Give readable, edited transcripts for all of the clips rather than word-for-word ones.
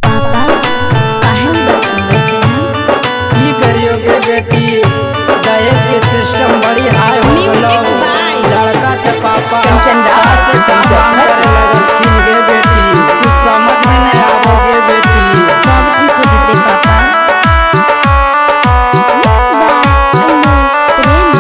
पापा काहे उदास बैठे हैं? की करियोगे बेटी, दहेज के सिस्टम बड़ी हाई हो म्यूजिक बाय लड़का के पापा कंचन राज, से काम करे लगलखिन गे बेटी, कुछ समझ में नहीं आवोगे बेटी। सब ठीक हो जते पापा। Mixed by अनमोल प्रेमी।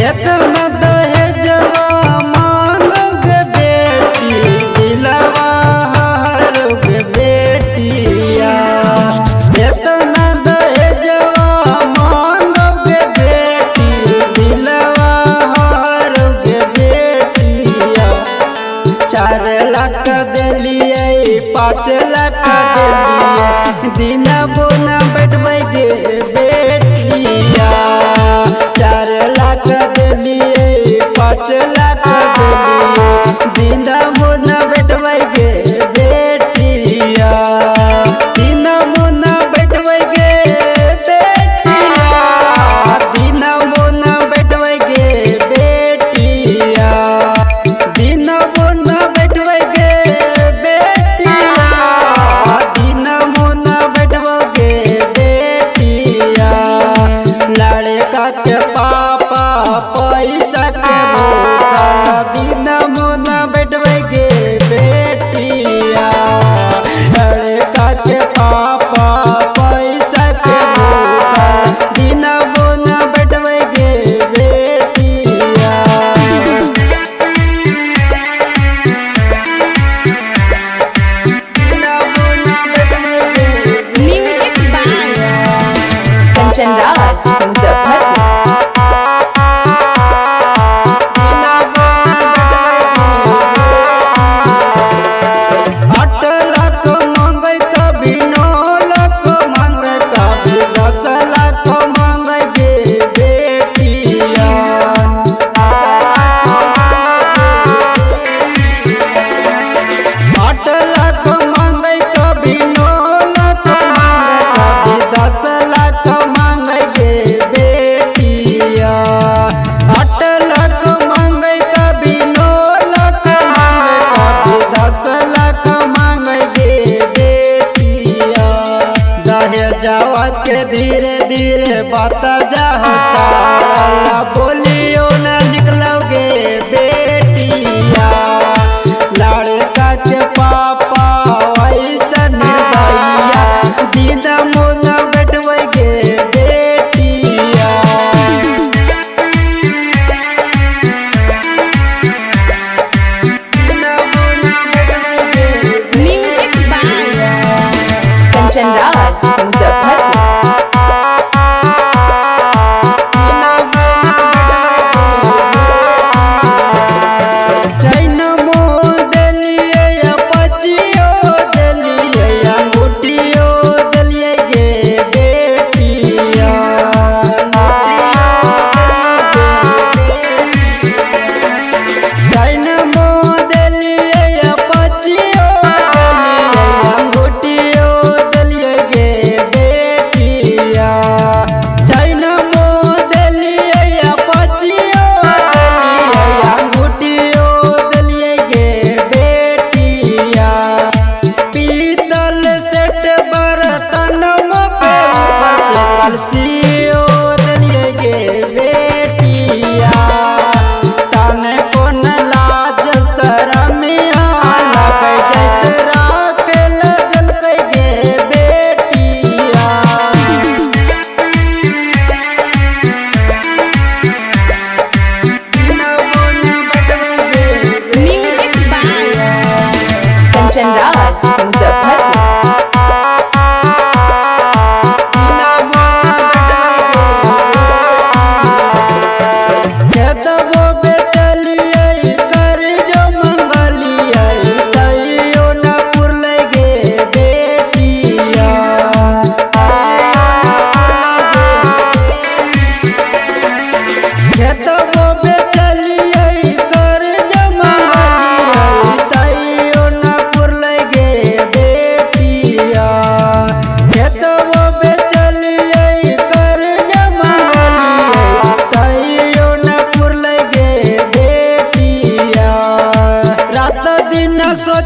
इतना दहेजवा मांगोगे बेटी, दिलवा हारोगे बेटिया। इतना दहेजवा मांगोगे बेटी, दिलवा हारोगे बेटिया। 4 लाख दिलिए 5 लाख दिलिए, दिन बोना बैठबे बेटिया। 4 लाख दिलिए 5 लाख दिलिए, दिन बोना बैठबे बेटिया। दिन बोना बैठबे बेटिया, दिन बोना बैठबे बेटिया। दिन बोना बैठबे बेटिया, दिन बोना बैठबे बेटिया। लड़का के पापा पैसा के भूखल, दिन बोना बैठबे बेटिया। लड़का के पापा पैसा के भूखल, दिन बोना बैठबे बेटिया। Music by Kanchan Raj, Muzaffarpur. 8 लाख मांगे कभी 9 लाख मांगे कभी 10 लाख मांगे बेटिया। 8 लाख मांगे कभी 9 लाख मांगे कभी 10 लाख मांगे बेटिया। 8 लाख मांगे कभी 9 लाख मांगे कभी 10 लाख मांगे बेटिया। दहेजवा के धीरे धीरे बात जाह चाला, बोलियो न निकलोगे बेटिया। लड़का के पापा वैसा निर्दयिया, दिन मुना बैठबे बेटिया। दिन मुना बैठबे म्यूजिक बाय कंचन राज, मुजफ्फरपुर। पीतल सेट बर्तन पे ऊपर से कलसियो दिलिए गे बेटिया। तने कोन लाज शरमिया लगे, जैसे राखे लगल गे बेटिया। Music by Kanchan Raj, Muzaffarpur. खेतबो बेचलिए कर जो मंगलिए, तैयो न पुरले गे बेटिया। खेतबो बेचलिए कर जो मंगलिए, तैयो न पुरले गे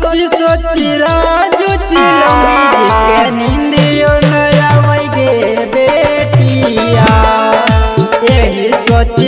सोची सोची राजू चिलंगी जी के नींदियो नया वही गे बेटिया यही सोची